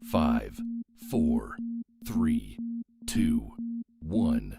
5, 4, 3, 2, 1.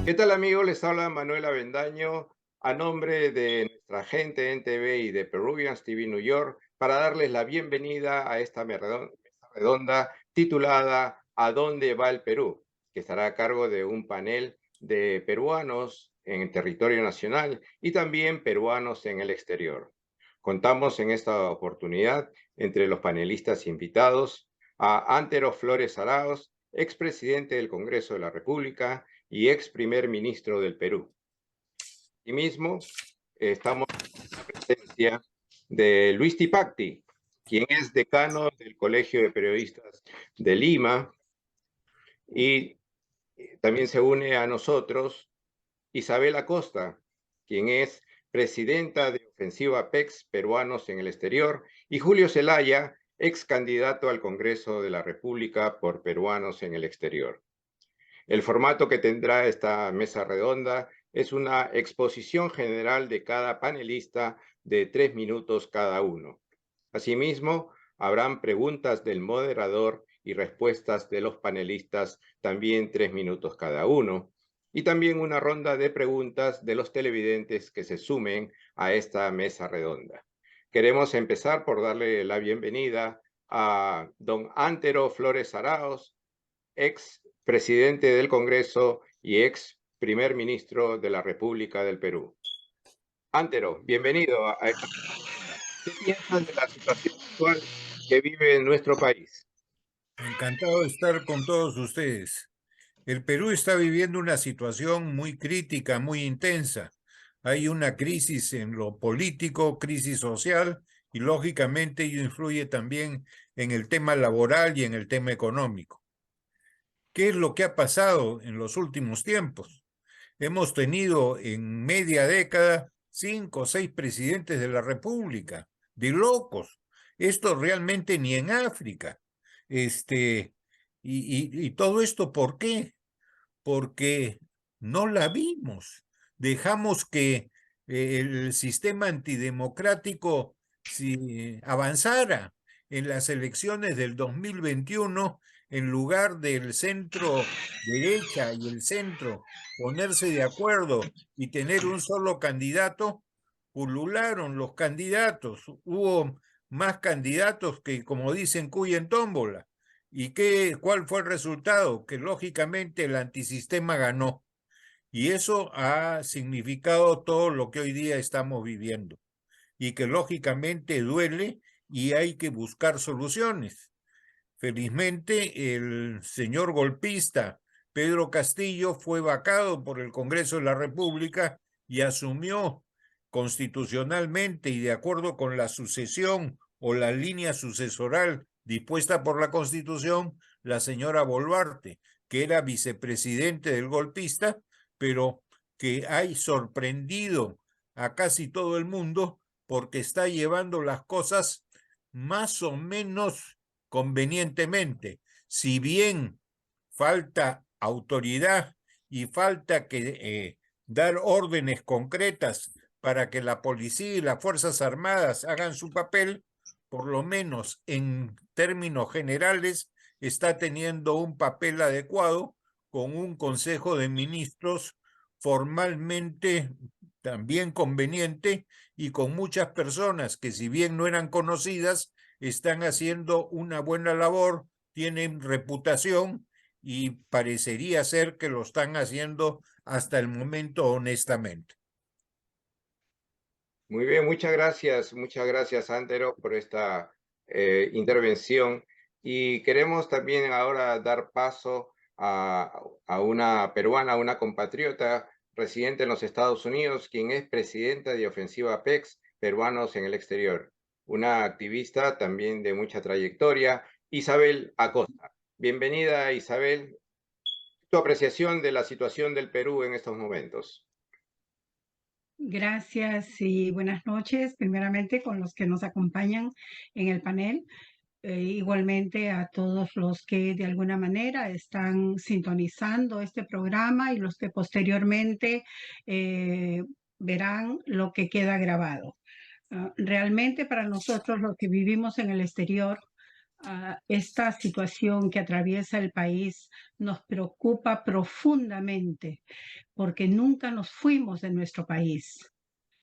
¿Qué tal, amigos? Les habla Manuel Avendaño a nombre de nuestra gente en TV y de Peruvians TV New York para darles la bienvenida a esta mesa redonda titulada ¿A dónde va el Perú?, que estará a cargo de un panel de peruanos en el territorio nacional y también peruanos en el exterior. Contamos en esta oportunidad entre los panelistas invitados a Antero Flores Arauz, expresidente del Congreso de la República y ex primer ministro del Perú. Asimismo, estamos en la presencia de Luis Tipacti, quien es decano del Colegio de Periodistas de Lima, y también se une a nosotros Isabel Acosta, quien es presidenta de Ofensiva PEX Peruanos en el Exterior, y Julio Zelaya, ex candidato al Congreso de la República por Peruanos en el Exterior. El formato que tendrá esta mesa redonda es una exposición general de cada panelista de 3 minutos cada uno. Asimismo, habrán preguntas del moderador y respuestas de los panelistas, también 3 minutos cada uno, y también una ronda de preguntas de los televidentes que se sumen a esta mesa redonda. Queremos empezar por darle la bienvenida a don Antero Flores Arauz, ex presidente del Congreso y ex primer ministro de la República del Perú. Antero, bienvenido a esta ronda. ¿Qué piensas de la situación actual que vive nuestro país? Encantado de estar con todos ustedes. El Perú está viviendo una situación muy crítica, muy intensa. Hay una crisis en lo político, crisis social, y lógicamente ello influye también en el tema laboral y en el tema económico. ¿Qué es lo que ha pasado en los últimos tiempos? Hemos tenido en media década 5 o 6 presidentes de la República, de locos. Esto realmente ni en África. Y todo esto, ¿por qué? Porque no la vimos. Dejamos que el sistema antidemocrático avanzara. En las elecciones del 2021, en lugar del centro derecha y el centro ponerse de acuerdo y tener un solo candidato, pulularon los candidatos. Hubo más candidatos que, como dicen, cuy en tómbola. ¿Y cuál fue el resultado? Que lógicamente el antisistema ganó. Y eso ha significado todo lo que hoy día estamos viviendo. Y que lógicamente duele y hay que buscar soluciones. Felizmente, el señor golpista Pedro Castillo fue vacado por el Congreso de la República y asumió constitucionalmente y de acuerdo con la sucesión o la línea sucesoral dispuesta por la Constitución, la señora Boluarte, que era vicepresidente del golpista, pero que ha sorprendido a casi todo el mundo porque está llevando las cosas más o menos convenientemente. Si bien falta autoridad y falta que dar órdenes concretas para que la policía y las Fuerzas Armadas hagan su papel, por lo menos en términos generales, está teniendo un papel adecuado con un Consejo de Ministros formalmente también conveniente y con muchas personas que si bien no eran conocidas, están haciendo una buena labor, tienen reputación y parecería ser que lo están haciendo hasta el momento honestamente. Muy bien, muchas gracias, Antero, por esta intervención. Y queremos también ahora dar paso a una peruana, a una compatriota residente en los Estados Unidos, quien es presidenta de Ofensiva PEX, Peruanos en el Exterior, una activista también de mucha trayectoria, Isabel Acosta. Bienvenida, Isabel. Tu apreciación de la situación del Perú en estos momentos. Gracias y buenas noches, primeramente con los que nos acompañan en el panel, igualmente a todos los que de alguna manera están sintonizando este programa y los que posteriormente verán lo que queda grabado. Realmente para nosotros los que vivimos en el exterior, esta situación que atraviesa el país nos preocupa profundamente porque nunca nos fuimos de nuestro país.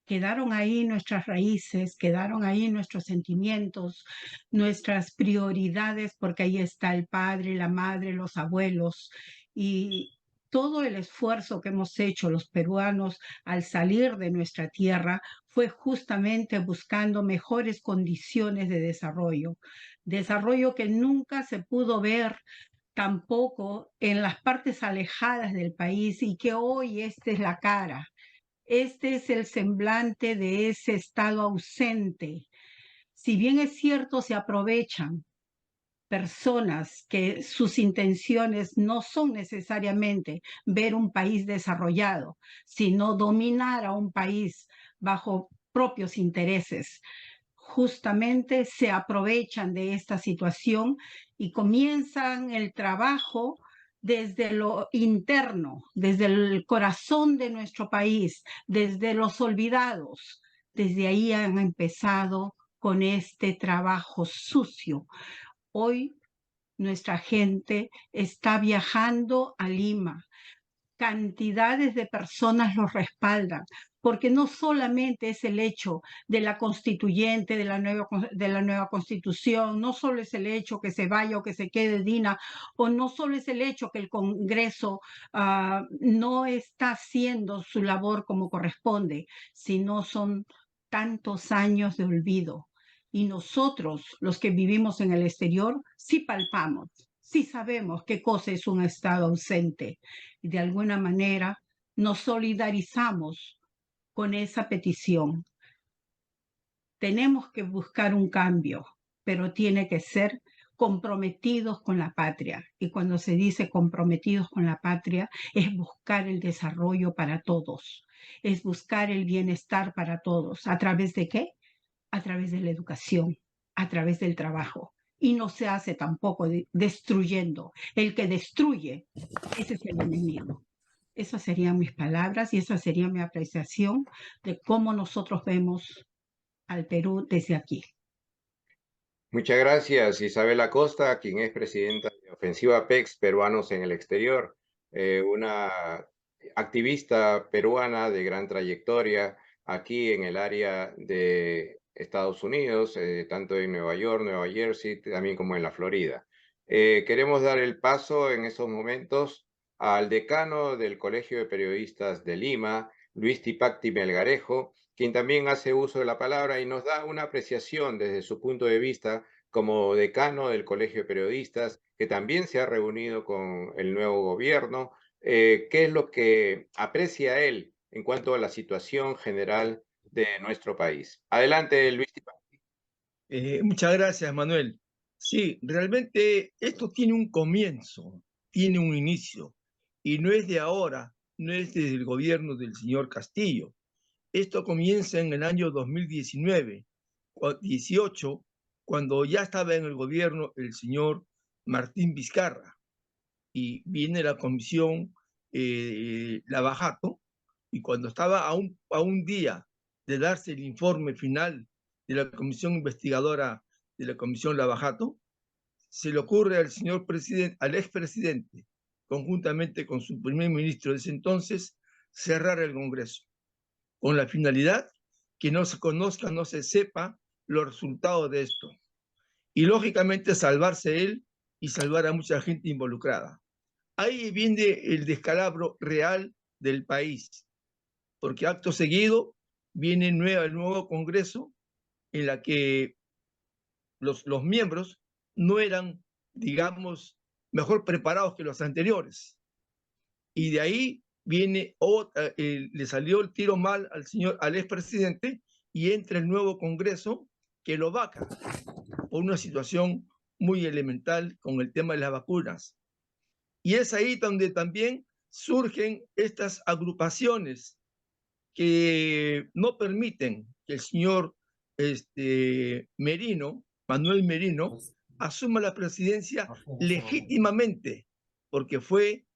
Quedaron ahí nuestras raíces, quedaron ahí nuestros sentimientos, nuestras prioridades, porque ahí está el padre, la madre, los abuelos y todo el esfuerzo que hemos hecho los peruanos al salir de nuestra tierra fue justamente buscando mejores condiciones de desarrollo que nunca se pudo ver tampoco en las partes alejadas del país y que hoy esta es la cara. Este es el semblante de ese estado ausente. Si bien es cierto, se aprovechan personas que sus intenciones no son necesariamente ver un país desarrollado, sino dominar a un país bajo propios intereses. Justamente se aprovechan de esta situación y comienzan el trabajo desde lo interno, desde el corazón de nuestro país, desde los olvidados. Desde ahí han empezado con este trabajo sucio. Hoy nuestra gente está viajando a Lima. Cantidades de personas los respaldan, porque no solamente es el hecho de la constituyente, de la nueva constitución, no solo es el hecho que se vaya o que se quede Dina, o no solo es el hecho que el Congreso no está haciendo su labor como corresponde, sino son tantos años de olvido. Y nosotros, los que vivimos en el exterior, sí palpamos, sí sabemos qué cosa es un Estado ausente. Y de alguna manera nos solidarizamos con esa petición. Tenemos que buscar un cambio, pero tiene que ser comprometidos con la patria. Y cuando se dice comprometidos con la patria, es buscar el desarrollo para todos, es buscar el bienestar para todos. ¿A través de qué? A través de la educación, a través del trabajo. Y no se hace tampoco destruyendo. El que destruye, ese es el enemigo. Esas serían mis palabras y esa sería mi apreciación de cómo nosotros vemos al Perú desde aquí. Muchas gracias, Isabel Acosta, quien es presidenta de Ofensiva PEX, Peruanos en el Exterior, una activista peruana de gran trayectoria aquí en el área de Estados Unidos, tanto en Nueva York, Nueva Jersey, también como en la Florida. Queremos dar el paso en estos momentos al decano del Colegio de Periodistas de Lima, Luis Tipacti Melgarejo, quien también hace uso de la palabra y nos da una apreciación desde su punto de vista como decano del Colegio de Periodistas, que también se ha reunido con el nuevo gobierno. ¿Qué es lo que aprecia él en cuanto a la situación general de nuestro país? Adelante, Luis Tipa. Muchas gracias, Manuel. Sí, realmente esto tiene un comienzo, tiene un inicio, y no es de ahora, no es desde el gobierno del señor Castillo. Esto comienza en el año 2019, 18, cuando ya estaba en el gobierno el señor Martín Vizcarra, y viene la comisión Lavajato, y cuando estaba a un día de darse el informe final de la comisión investigadora de la comisión Lavajato, se le ocurre al señor presidente, al expresidente, conjuntamente con su primer ministro de ese entonces, cerrar el Congreso, con la finalidad que no se conozca, no se sepa los resultados de esto. Y lógicamente salvarse él y salvar a mucha gente involucrada. Ahí viene el descalabro real del país, porque acto seguido viene el nuevo Congreso en la que los miembros no eran, digamos, mejor preparados que los anteriores. Y de ahí viene, le salió el tiro mal al expresidente, y entra el nuevo Congreso que lo vaca por una situación muy elemental con el tema de las vacunas. Y es ahí donde también surgen estas agrupaciones que no permiten que el señor Merino, Manuel Merino, asuma la presidencia legítimamente, porque fue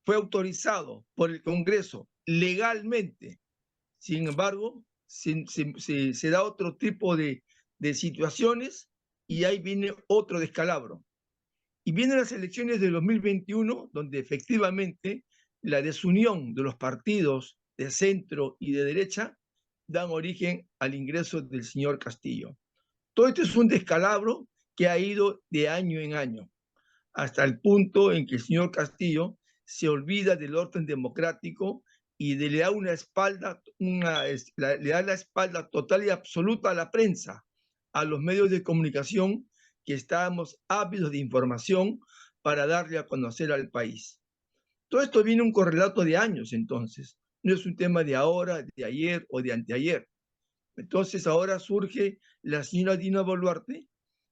autorizado por el Congreso legalmente. Sin embargo, se da otro tipo de situaciones, y ahí viene otro descalabro. Y vienen las elecciones de 2021, donde efectivamente la desunión de los partidos de centro y de derecha dan origen al ingreso del señor Castillo. Todo esto es un descalabro que ha ido de año en año, hasta el punto en que el señor Castillo se olvida del orden democrático y le da le da la espalda total y absoluta a la prensa, a los medios de comunicación, que estábamos ávidos de información para darle a conocer al país. Todo esto viene un correlato de años, entonces. No es un tema de ahora, de ayer o de anteayer. Entonces ahora surge la señora Dina Boluarte,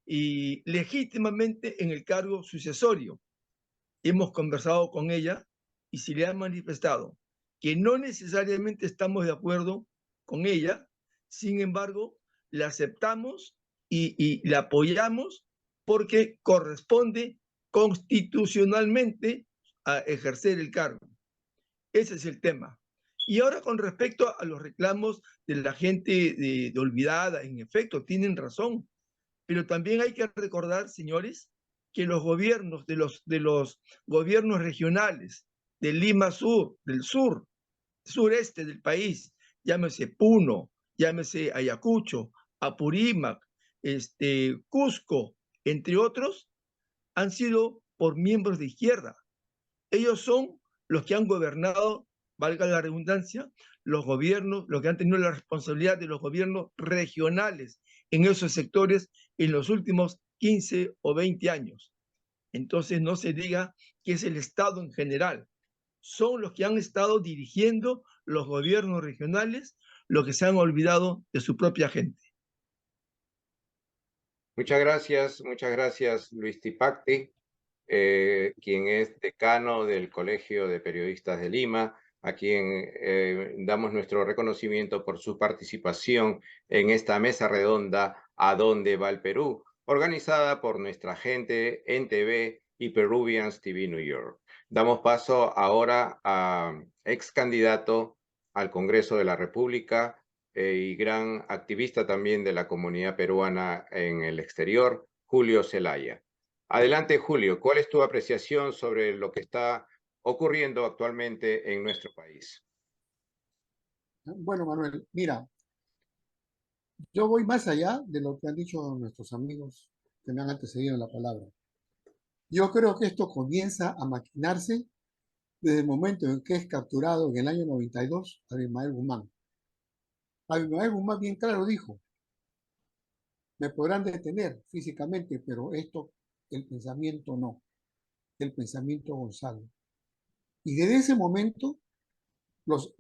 y legítimamente en el cargo sucesorio. Hemos conversado con ella y se le ha manifestado que no necesariamente estamos de acuerdo con ella, sin embargo, la aceptamos y la apoyamos porque corresponde constitucionalmente a ejercer el cargo. Ese es el tema. Y ahora, con respecto a los reclamos de la gente de olvidada, en efecto, tienen razón, pero también hay que recordar, señores, que los gobiernos de los gobiernos regionales de Lima Sur, del sureste del país, llámese Puno, llámese Ayacucho, Apurímac, Cusco, entre otros, han sido por miembros de izquierda. Ellos son los que han gobernado, valga la redundancia, los gobiernos, los que han tenido la responsabilidad de los gobiernos regionales en esos sectores en los últimos 15 o 20 años. Entonces no se diga que es el Estado en general. Son los que han estado dirigiendo los gobiernos regionales, los que se han olvidado de su propia gente. Muchas gracias, Luis Tipacti, quien es decano del Colegio de Periodistas de Lima, a quien damos nuestro reconocimiento por su participación en esta mesa redonda ¿A dónde va el Perú?, organizada por nuestra gente NTV y Peruvians TV New York. Damos paso ahora a ex candidato al Congreso de la República y gran activista también de la comunidad peruana en el exterior, Julio Zelaya. Adelante, Julio, ¿cuál es tu apreciación sobre lo que está ocurriendo actualmente en nuestro país? Bueno, Manuel, mira, yo voy más allá de lo que han dicho nuestros amigos que me han antecedido en la palabra. Yo creo que esto comienza a maquinarse desde el momento en que es capturado en el año 92 a Ismael Guzmán. Abimael Guzmán bien claro dijo, me podrán detener físicamente, pero esto, el pensamiento no, el pensamiento Gonzalo. Y desde ese momento, los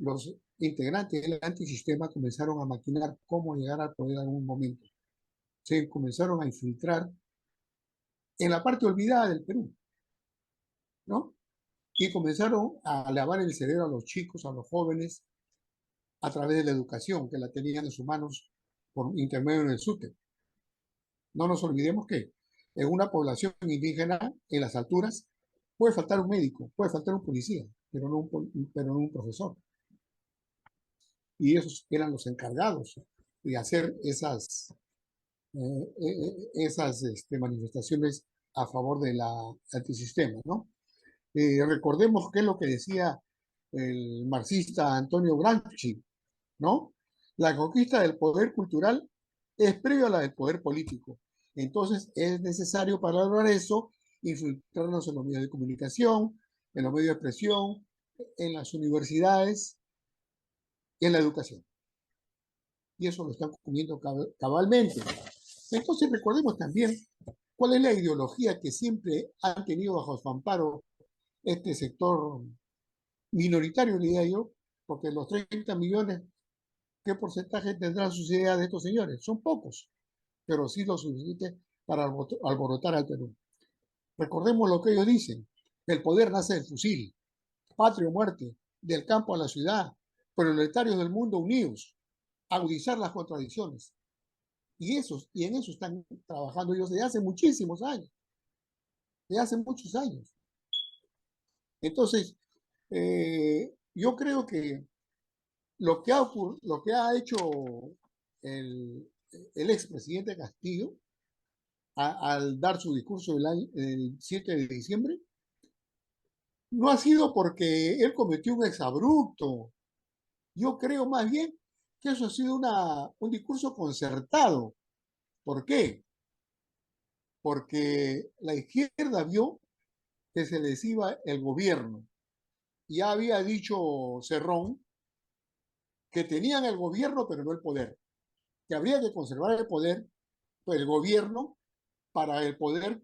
integrantes del antisistema comenzaron a maquinar cómo llegar al poder en algún momento. Se comenzaron a infiltrar en la parte olvidada del Perú, ¿no? Y comenzaron a lavar el cerebro a los chicos, a los jóvenes, a través de la educación que la tenían en sus manos por intermedio del SUTE. No nos olvidemos que en una población indígena, en las alturas, puede faltar un médico, puede faltar un policía, pero no un profesor. Y esos eran los encargados de hacer esas manifestaciones a favor de la antisistema, ¿no? Recordemos qué es lo que decía el marxista Antonio Gramsci, ¿no? La conquista del poder cultural es previo a la del poder político. Entonces es necesario para lograr eso infiltrarnos en los medios de comunicación, en los medios de expresión, en las universidades y en la educación. Y eso lo están cumpliendo cabalmente. Entonces recordemos también cuál es la ideología que siempre han tenido bajo su amparo este sector minoritario, diría yo, porque los 30 millones, ¿qué porcentaje tendrán sus ideas de estos señores? Son pocos, pero sí lo suficiente para alborotar al Perú. Recordemos lo que ellos dicen, el poder nace del fusil, patria o muerte, del campo a la ciudad, proletarios del mundo unidos, agudizar las contradicciones. Y en eso están trabajando ellos desde hace muchísimos años, desde hace muchos años. Entonces, yo creo que lo que ha hecho el expresidente Castillo al dar su discurso el 7 de diciembre, no ha sido porque él cometió un exabrupto. Yo creo más bien que eso ha sido un discurso concertado. ¿Por qué? Porque la izquierda vio que se les iba el gobierno. Ya había dicho Cerrón que tenían el gobierno pero no el poder, que habría que conservar el poder, pues el gobierno, para el poder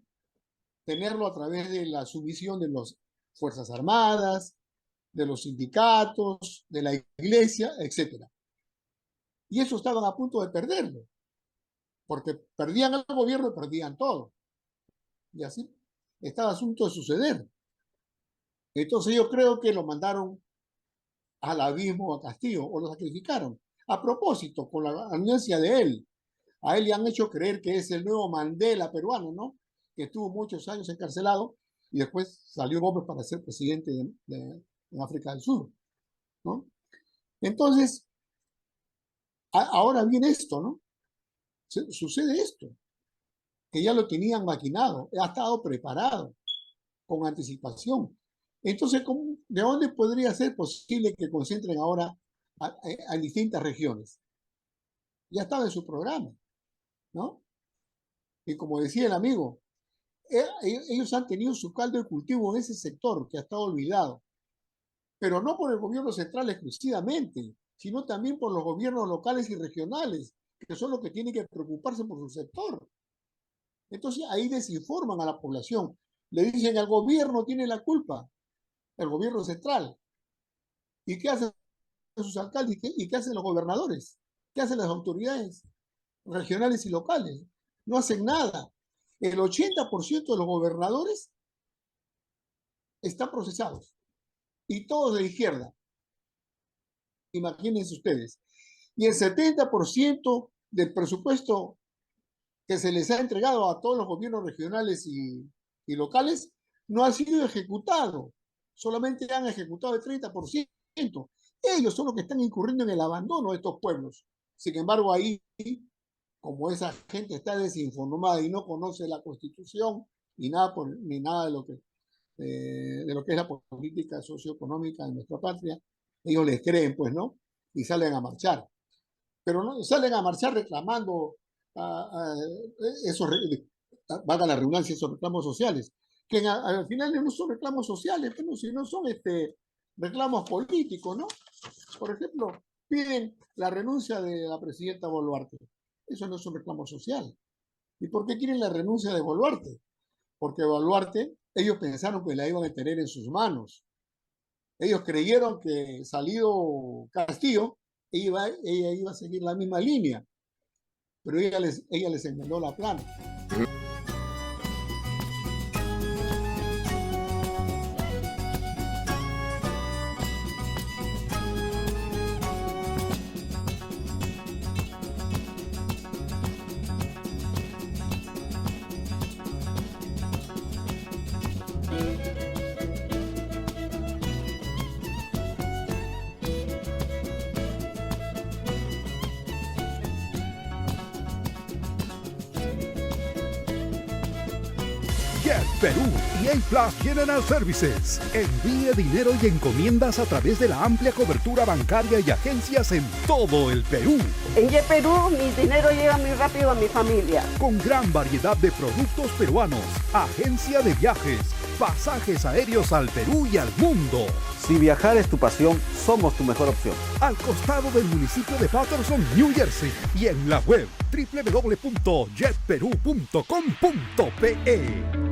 tenerlo a través de la sumisión de las Fuerzas Armadas, de los sindicatos, de la iglesia, etc. Y eso estaban a punto de perderlo, porque perdían el gobierno y perdían todo. Y así estaba a asunto de suceder. Entonces yo creo que lo mandaron al abismo a Castillo, o lo sacrificaron. A propósito, con la anuencia de él, a él le han hecho creer que es el nuevo Mandela peruano, ¿no? Que estuvo muchos años encarcelado y después salió Gómez para ser presidente de África del Sur, ¿no? Entonces, ahora viene esto, ¿no? Sucede esto, que ya lo tenían maquinado, ha estado preparado con anticipación. Entonces, ¿de dónde podría ser posible que concentren ahora a distintas regiones? Ya estaba en su programa, ¿no? Y como decía el amigo, ellos han tenido su caldo de cultivo en ese sector que ha estado olvidado, pero no por el gobierno central exclusivamente, sino también por los gobiernos locales y regionales, que son los que tienen que preocuparse por su sector. Entonces ahí desinforman a la población, le dicen al gobierno tiene la culpa, el gobierno central. ¿Y qué hacen sus alcaldes? ¿Y qué hacen los gobernadores? ¿Qué hacen las autoridades regionales y locales? No hacen nada. El 80% de los gobernadores están procesados y todos de la izquierda. Imagínense ustedes. Y el 70% del presupuesto que se les ha entregado a todos los gobiernos regionales y locales no ha sido ejecutado. Solamente han ejecutado el 30%. Ellos son los que están incurriendo en el abandono de estos pueblos. Sin embargo, ahí, como esa gente está desinformada y no conoce la Constitución ni nada de lo que es la política socioeconómica de nuestra patria, ellos les creen, pues, ¿no? Y salen a marchar. Pero no salen a marchar reclamando valga la redundancia, esos reclamos sociales, que al final no son reclamos sociales, sino son reclamos políticos, ¿no? Por ejemplo, piden la renuncia de la presidenta Boluarte. Eso no es un reclamo social. ¿Y por qué quieren la renuncia de Boluarte? Porque Boluarte, ellos pensaron que la iban a tener en sus manos. Ellos creyeron que salido Castillo, ella iba a seguir la misma línea, pero ella les enmendó la plana. Jet Perú y A-Plus General Services. Envíe dinero y encomiendas a través de la amplia cobertura bancaria y agencias en todo el Perú. En Jet Perú mi dinero llega muy rápido a mi familia. Con gran variedad de productos peruanos, agencia de viajes, pasajes aéreos al Perú y al mundo. Si viajar es tu pasión, somos tu mejor opción. Al costado del municipio de Patterson, New Jersey, y en la web www.jetperu.com.pe.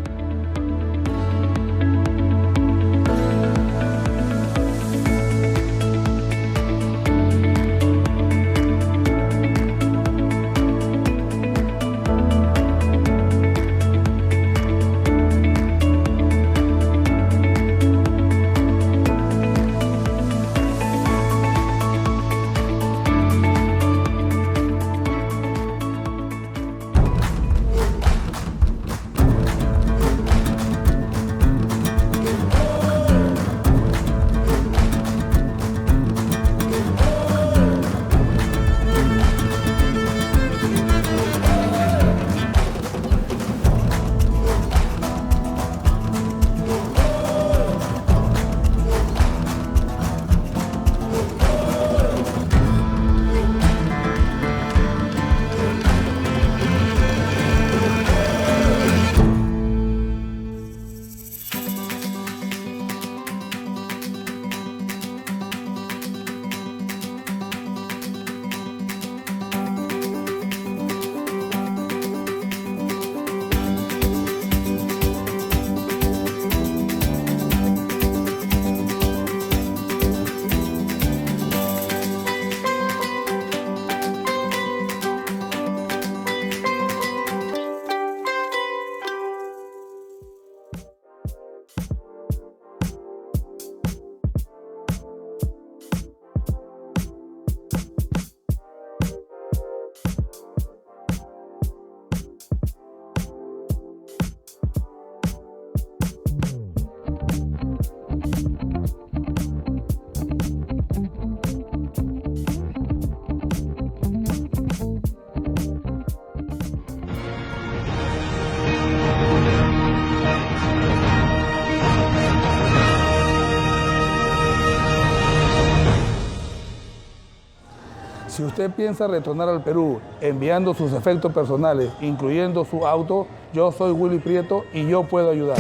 Si usted piensa retornar al Perú enviando sus efectos personales, incluyendo su auto, yo soy Willy Prieto y yo puedo ayudar.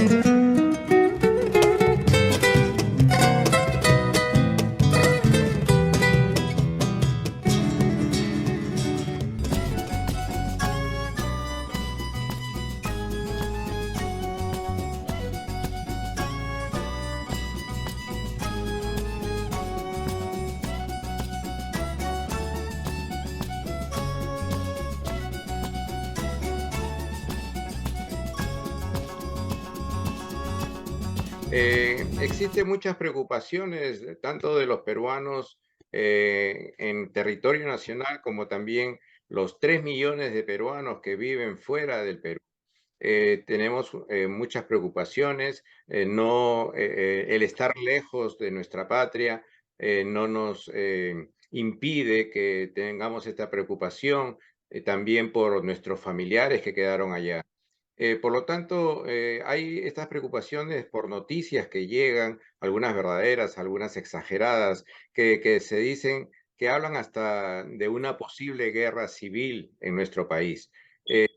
Existen muchas preocupaciones, tanto de los peruanos en territorio nacional como también los 3 millones de peruanos que viven fuera del Perú. Tenemos muchas preocupaciones, el estar lejos de nuestra patria no nos impide que tengamos esta preocupación, también por nuestros familiares que quedaron allá. Por lo tanto, hay estas preocupaciones por noticias que llegan, algunas verdaderas, algunas exageradas, que se dicen, que hablan hasta de una posible guerra civil en nuestro país.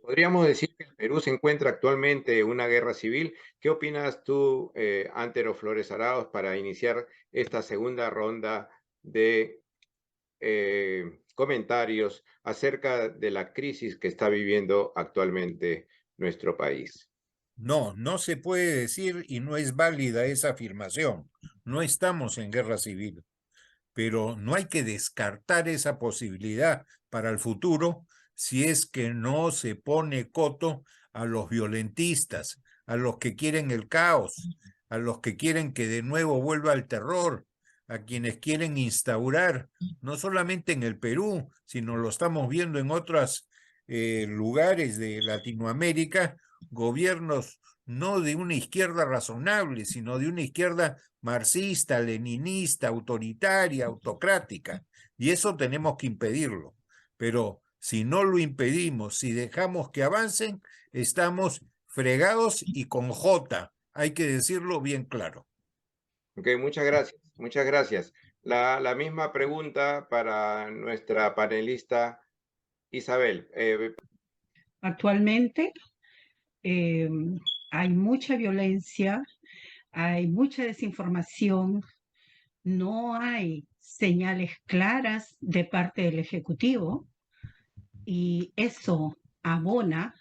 Podríamos decir que el Perú se encuentra actualmente en una guerra civil. ¿Qué opinas tú, Antero Flores Arauz, para iniciar esta segunda ronda de comentarios acerca de la crisis que está viviendo actualmente nuestro país. No, no se puede decir y no es válida esa afirmación. No estamos en guerra civil, pero no hay que descartar esa posibilidad para el futuro si es que no se pone coto a los violentistas, a los que quieren el caos, a los que quieren que de nuevo vuelva el terror, a quienes quieren instaurar, no solamente en el Perú, sino lo estamos viendo en otros lugares de Latinoamérica, gobiernos no de una izquierda razonable, sino de una izquierda marxista, leninista, autoritaria, autocrática. Y eso tenemos que impedirlo. Pero si no lo impedimos, si dejamos que avancen, estamos fregados y con J. Hay que decirlo bien claro. Ok, muchas gracias. Muchas gracias. La misma pregunta para nuestra panelista Isabel. Actualmente hay mucha violencia, hay mucha desinformación, no hay señales claras de parte del Ejecutivo y eso abona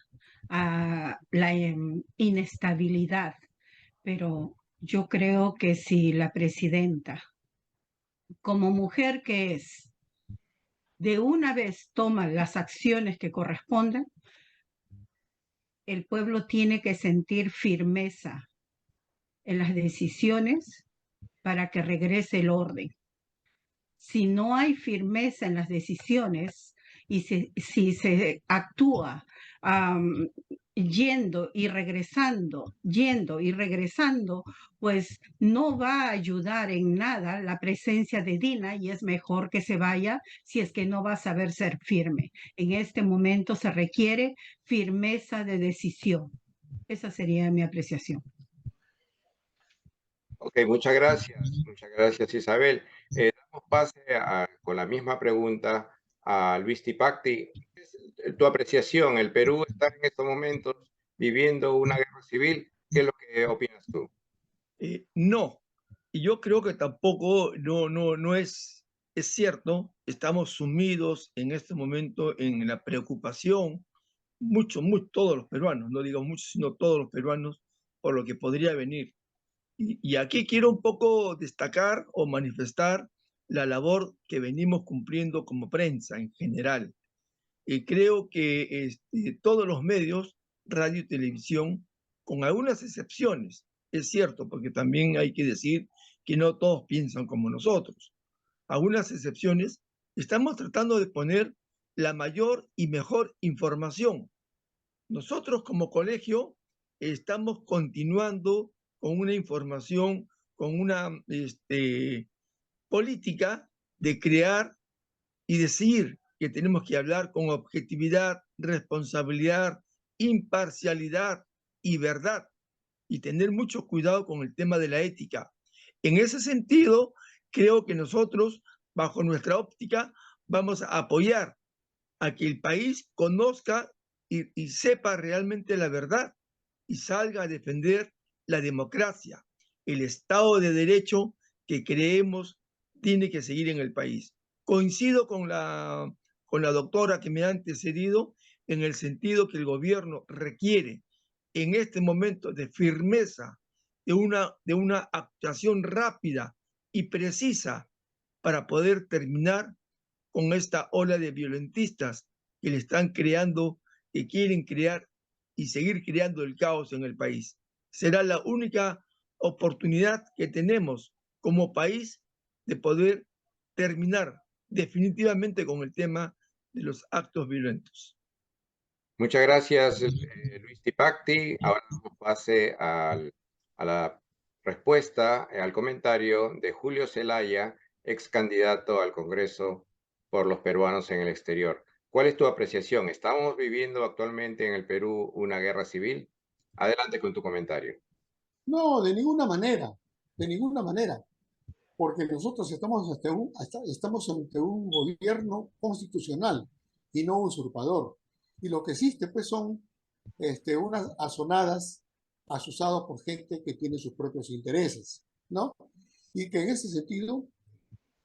a la inestabilidad. Pero yo creo que si la presidenta, como mujer que es, de una vez toma las acciones que corresponden, el pueblo tiene que sentir firmeza en las decisiones para que regrese el orden. Si no hay firmeza en las decisiones y si se actúa yendo y regresando, pues no va a ayudar en nada la presencia de Dina y es mejor que se vaya si es que no va a saber ser firme. En este momento se requiere firmeza de decisión. Esa sería mi apreciación. Ok, muchas gracias Isabel. Damos pase con la misma pregunta a Luis Tipacti. Tu apreciación, el Perú está en estos momentos viviendo una guerra civil. ¿Qué es lo que opinas tú? No, y yo creo que tampoco no es cierto. Estamos sumidos en este momento en la preocupación, todos los peruanos, no digo muchos, sino todos los peruanos, por lo que podría venir. Y aquí quiero un poco destacar o manifestar la labor que venimos cumpliendo como prensa en general. Creo que todos los medios, radio y televisión, con algunas excepciones, es cierto, porque también hay que decir que no todos piensan como nosotros. Algunas excepciones, estamos tratando de poner la mayor y mejor información. Nosotros como colegio estamos continuando con una información, con una política de crear y decir que tenemos que hablar con objetividad, responsabilidad, imparcialidad y verdad, y tener mucho cuidado con el tema de la ética. En ese sentido, creo que nosotros, bajo nuestra óptica, vamos a apoyar a que el país conozca y sepa realmente la verdad y salga a defender la democracia, el Estado de Derecho que creemos tiene que seguir en el país. Coincido con la doctora que me ha antecedido en el sentido que el gobierno requiere en este momento de firmeza, de una actuación rápida y precisa para poder terminar con esta ola de violentistas que le están creando, que quieren crear y seguir creando el caos en el país. Será la única oportunidad que tenemos como país de poder terminar definitivamente con el tema de los actos violentos. Muchas gracias, Luis Tipacti. Ahora damos pase a la respuesta, al comentario de Julio Zelaya, ex candidato al Congreso por los peruanos en el exterior. ¿Cuál es tu apreciación? ¿Estamos viviendo actualmente en el Perú una guerra civil? Adelante con tu comentario. No, de ninguna manera, porque nosotros estamos ante un gobierno constitucional y no usurpador. Y lo que existe, pues, son unas azonadas asusadas por gente que tiene sus propios intereses, ¿no? Y que en ese sentido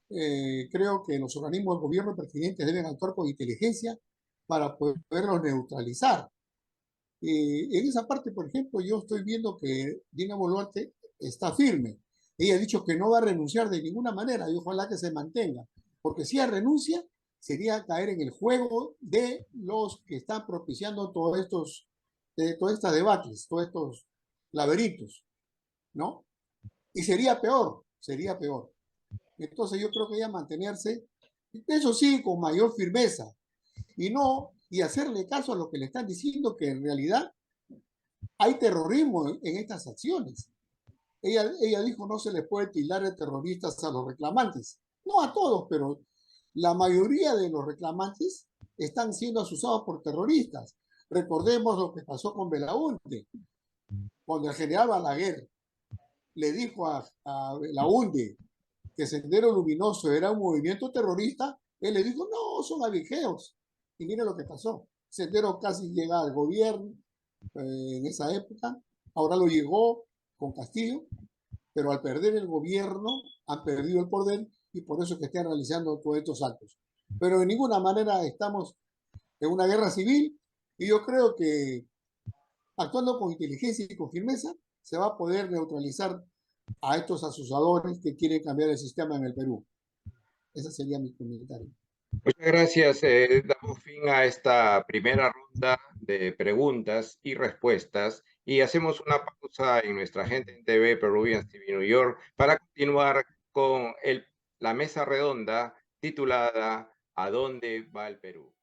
creo que los organismos del gobierno pertinentes deben actuar con inteligencia para poderlos neutralizar. En esa parte, por ejemplo, yo estoy viendo que Dina Boluarte está firme. Ella ha dicho que no va a renunciar de ninguna manera y ojalá que se mantenga, porque si ella renuncia sería caer en el juego de los que están propiciando todos estos debates, todos estos laberintos, ¿no? Y sería peor, sería peor. Entonces yo creo que ella mantenerse, eso sí, con mayor firmeza, y hacerle caso a lo que le están diciendo, que en realidad hay terrorismo en estas acciones. Ella dijo no se les puede tildar de terroristas a los reclamantes. No a todos, pero la mayoría de los reclamantes están siendo asusados por terroristas. Recordemos lo que pasó con Belaúnde, cuando el general Balaguer le dijo a Belaúnde que Sendero Luminoso era un movimiento terrorista, él le dijo, no, son avijeos. Y mire lo que pasó. Sendero casi llega al gobierno en esa época, ahora lo llegó con Castillo, pero al perder el gobierno han perdido el poder y por eso es que están realizando todos estos actos. Pero de ninguna manera estamos en una guerra civil y yo creo que actuando con inteligencia y con firmeza se va a poder neutralizar a estos asusadores que quieren cambiar el sistema en el Perú. Ese sería mi comentario. Muchas gracias. Damos fin a esta primera ronda de preguntas y respuestas y hacemos una pausa en nuestra Agenda en TV Peruvian TV New York para continuar con la mesa redonda titulada ¿A dónde va el Perú?